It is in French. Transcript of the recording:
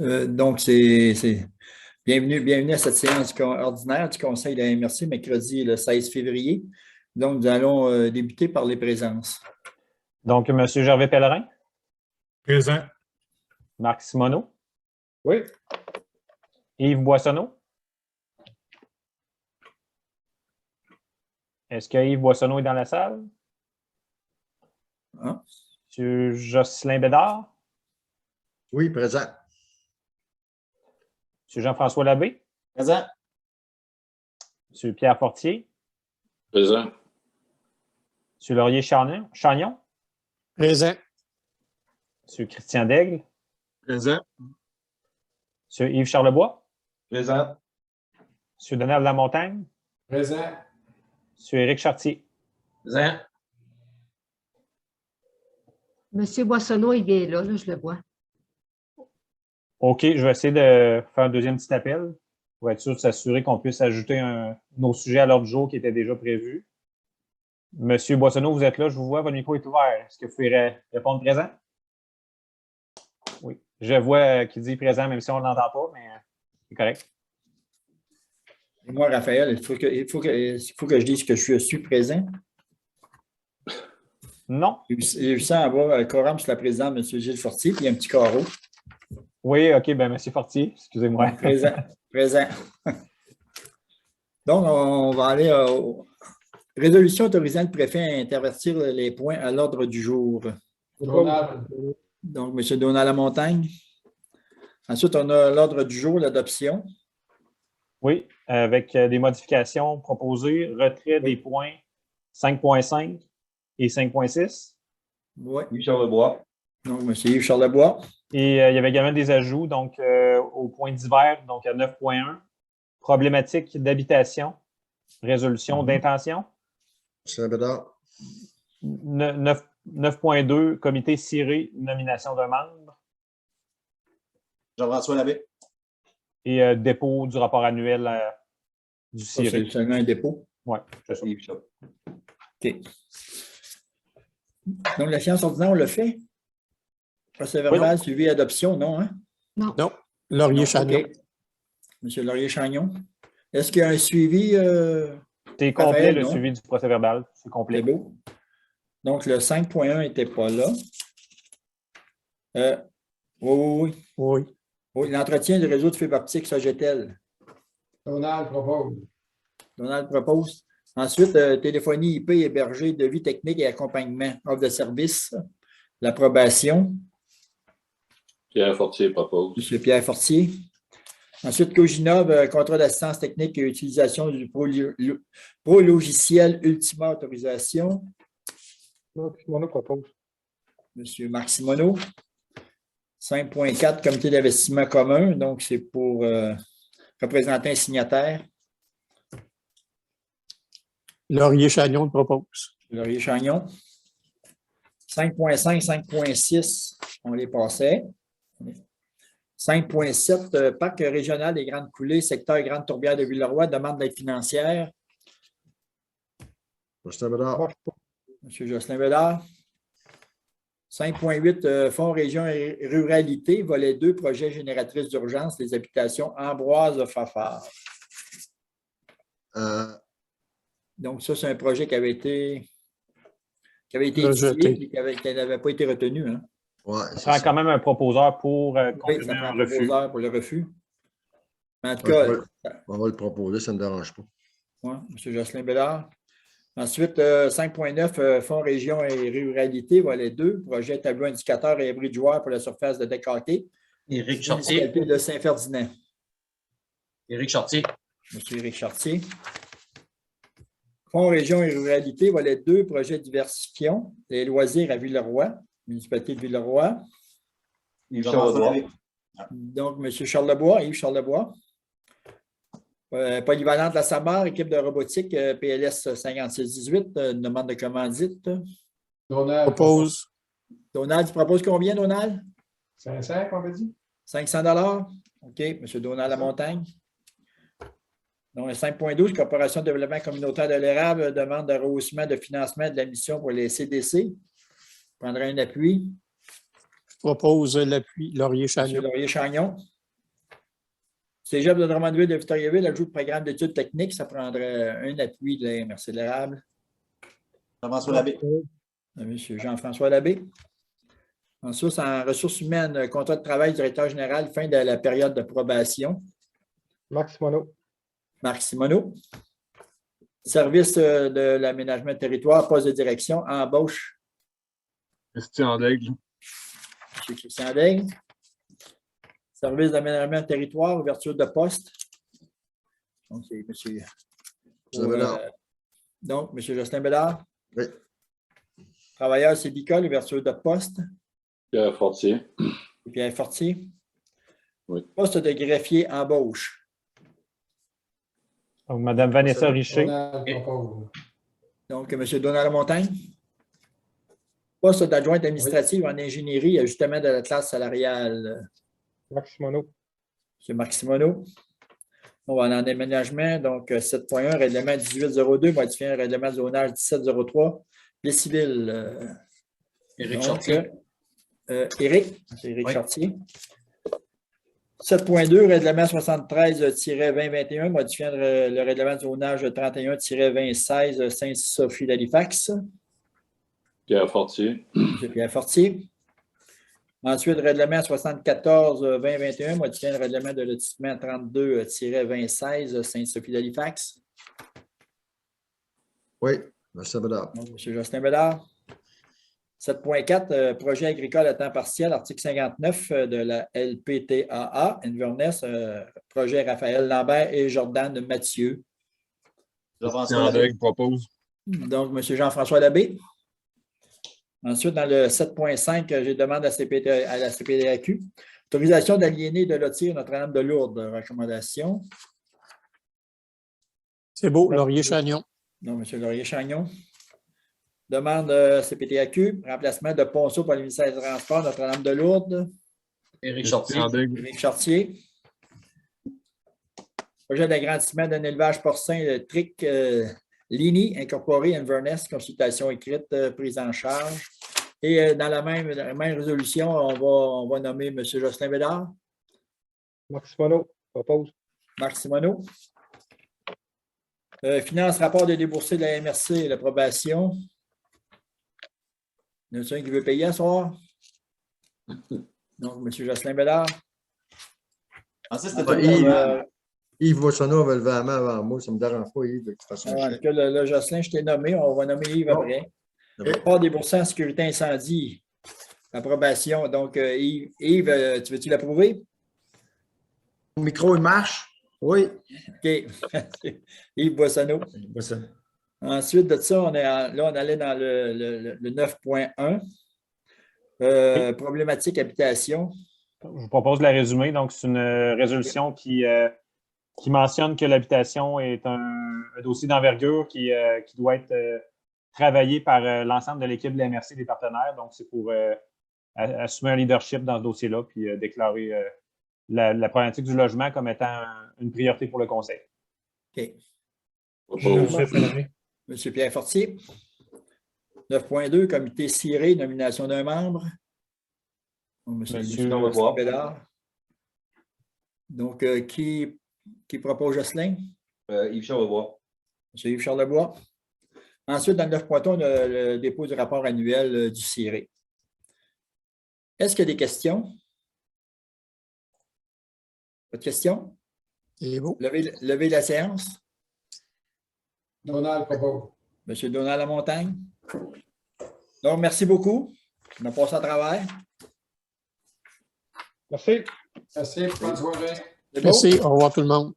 Donc, bienvenue à cette séance ordinaire du Conseil de la MRC, mercredi le 16 février. Donc, nous allons débuter par les présences. Donc, M. Gervais Pellerin, Présent. Marc Simoneau, Oui. Yves Boissonneau. Est-ce que Yves Boissonneau est dans la salle? Ah. M. Jocelyn Bédard? Oui, présent. M. Jean-François Labbé? Présent. M. Pierre Fortier? Présent. M. Laurier-Chagnon? Présent. M. Christian Daigle? Présent. M. Yves Charlebois? Présent. M. Donald Lamontagne? Présent. M. Éric Chartier? Présent. Monsieur Boissonneau, il est là, je le vois. OK, je vais essayer de faire un deuxième petit appel pour être sûr de s'assurer qu'on puisse ajouter nos sujets à l'ordre du jour qui était déjà prévu. Monsieur Boissonneau, vous êtes là, je vous vois, votre micro est ouvert. Est-ce que vous pouvez répondre présent? Oui, je vois qu'il dit présent, même si on ne l'entend pas, mais c'est correct. Et moi, Raphaël, il faut que je dise que je suis présent. Non. Je sens avoir un quorum sur la présidente, M. Gilles Fortier, puis un petit carreau. Oui, OK, bien, M. Fortier, excusez-moi. Présent. Donc, on va aller aux résolutions autorisant le préfet à intervertir les points à l'ordre du jour. Donald. Donc, M. Donald Lamontagne. Ensuite, on a l'ordre du jour, l'adoption. Oui, avec des modifications proposées, retrait des points 5.5 et 5.6. Oui. Yves Charlebois. Donc, M. Yves Charlebois. Et il y avait également des ajouts donc, au point divers, donc à 9.1, problématique d'habitation, résolution d'intention. Jocelyn Bédard. 9.2, comité ciré, nomination d'un membre. Jean-François Labbé. Et dépôt du rapport annuel du Ça, ciré. c'est seulement un dépôt. Oui, c'est ça. Yves Charles. OK. Donc, la séance ordinaire, on le fait? Procès verbal, suivi, adoption, non, hein? Non. Non. Laurier-Chagnon. OK. Monsieur Laurier-Chagnon. Est-ce qu'il y a un suivi? C'est complet, Raphaël, le non? suivi du procès verbal. C'est complet. C'est beau. Donc, le 5.1 n'était pas là. Oui. Oui, l'entretien du réseau de fibre optique Sogetel. Donald propose. Donald propose. Ensuite, téléphonie IP hébergée, devis technique et accompagnement, offre de service, l'approbation. Pierre Fortier propose. M. Pierre Fortier. Ensuite, Coginov, contrat d'assistance technique et utilisation du pro-logiciel Ultima Autorisation. Marc Simoneau propose. M. Marc Simoneau. 5.4, comité d'investissement commun. Donc, c'est pour représenter un signataire. Laurier-Chagnon propose. Laurier-Chagnon. 5.5, 5.6, on les passait. 5.7, parc régional des Grandes Coulées, secteur Grande Tourbière de Villeroy, demande d'aide financière. Jocelyn Bédard. M. Jocelyn Bédard. 5.8, Fonds Région et Ruralité, volet 2, projet génératrice d'urgence, les habitations Ambroise Fafard. Donc, ça, c'est un projet qui avait été étudié et qui n'avait pas été retenu. Hein? Ouais, Ça prend quand même un proposeur pour Oui, confirmer ça prend un un refus. proposeur pour le refus. Mais en tout cas, On va le proposer, ça ne me dérange pas. ouais, M. Jocelyn Bédard. Ensuite, 5.9, Fonds Région et Ruralité, volet 2, projet tableau indicateur et abri de joueurs pour la surface de décalqué. Éric Chartier. De Saint-Ferdinand. Éric Chartier. M. Éric Chartier. Fonds Région et Ruralité, volet 2, projet diversification, les loisirs à Villeroy, municipalité de Villeroy. Yves Charlebois. Donc, M. Charlebois, Yves Charlebois. Polyvalente de la Samar, équipe de robotique, PLS 5618, demande de commandite. Donald propose. Donald, tu proposes combien, Donald? 500, on va dire. 500 OK, M. Donald Lamontagne. Donc, 5.12, Corporation de développement communautaire de l'érable, demande de rehaussement de financement de la mission pour les CDC. Je prendrai un appui. propose l'appui M. Laurier-Chagnon. Laurier-Chagnon. Cégep de Drummondville de Victoriaville ajoute le programme d'études techniques. Ça prendrait un appui de la MRC de l'Érable. Jean-François Labbé. M. Jean-François Labbé. Ensuite, en ressources humaines, contrat de travail, directeur général, fin de la période de probation. Max Monod. Marc Simoneau. Service de l'aménagement de territoire, poste de direction, embauche. Christian Daigle. M. Christian Daigle. Service d'aménagement de territoire, ouverture de poste. Donc, c'est M. Jocelyn Bédard. Donc, M. Jocelyn Bédard. Oui. Travailleur sylvicole, ouverture de poste. Pierre Fortier. Pierre Fortier. Oui. Poste de greffier, embauche. Donc, Mme Vanessa Richer. Donc, M. Donald Montagne. Poste d'adjointe administrative en ingénierie, ajustement de la classe salariale. Max Monod. M. Marc Simoneau. On va aller en déménagement. Donc, 7.1, règlement 1802, modifier un règlement de zonage 1703. Les civils. Éric Donc, Chartier. Éric, c'est Éric Oui. Chartier. 7.2, règlement 73-2021, modifiant le règlement de zonage 31-2016, Sainte-Sophie d'Halifax. Pierre Fortier. M. Pierre Fortier. Ensuite, règlement 74-2021, modifiant le règlement de lotissement 32-2016, Sainte-Sophie d'Halifax. Oui, Jocelyn Bédard. Donc, M. Jocelyn Bédard. 7.4, projet agricole à temps partiel, article 59 de la LPTAA, Inverness, projet Raphaël Lambert et Jordan Mathieu. Jean-François Christian Labbé. Daigle propose. Donc, M. Jean-François Labbé. Ensuite, dans le 7.5, j'ai demandé à la CPDAQ, autorisation d'aliéner de lotir Notre-Dame de Lourdes, recommandation. C'est beau, Laurier-Chagnon. Donc, M. Laurier-Chagnon. Demande CPTAQ, remplacement de Ponceau par le ministère des Transports, Notre-Dame de Lourdes. Éric Chartier. Christian Daigle. Éric Chartier. Projet d'agrandissement d'un élevage porcin de Tric Lini, incorporé Inverness, consultation écrite, prise en charge. Et dans la même résolution, on va nommer M. Jocelyn Bédard, Max Monod propose. Marc Simoneau. Finance, rapport de déboursé de la MRC, l'approbation. Il y en a un qui veut payer ce soir? Donc, M. Jocelyn Bédard. Ah, ça, c'était Ouais, tout le monde. Yves Boissonneau avait levé la main avant moi. Ça ne me dérange pas, Yves, de toute façon. En tout cas, le Jocelyn, je t'ai nommé. On va nommer Yves après. Rapport déboursé en sécurité incendie. Approbation. Donc, Yves, tu veux-tu l'approuver? Le micro, il marche? Oui. OK. Yves Boissonneau. Ensuite de ça, on allait dans le 9.1. Problématique habitation. Je vous propose de la résumer. Donc, c'est une résolution qui mentionne que l'habitation est un dossier d'envergure qui doit être travaillé par l'ensemble de l'équipe de la MRC des partenaires. Donc, c'est pour assumer un leadership dans ce dossier-là puis déclarer la problématique du logement comme étant une priorité pour le Conseil. OK. Propose. M. Pierre Fortier. 9.2, comité ciré, nomination d'un membre. Donc, Monsieur Jocelyn Bédard. Donc, qui propose Jocelyn? Yves Charlebois. M. Yves Charlebois. Ensuite, dans le 9.3, on a le dépôt du rapport annuel du ciré. Est-ce qu'il y a des questions? Pas de questions? C'est beau. Levez la séance. Donald propose. M. Donald Lamontagne. Donc, merci beaucoup. On a passé à travers. Merci. Merci. Bonne soirée. C'est beau? Merci. Au revoir tout le monde.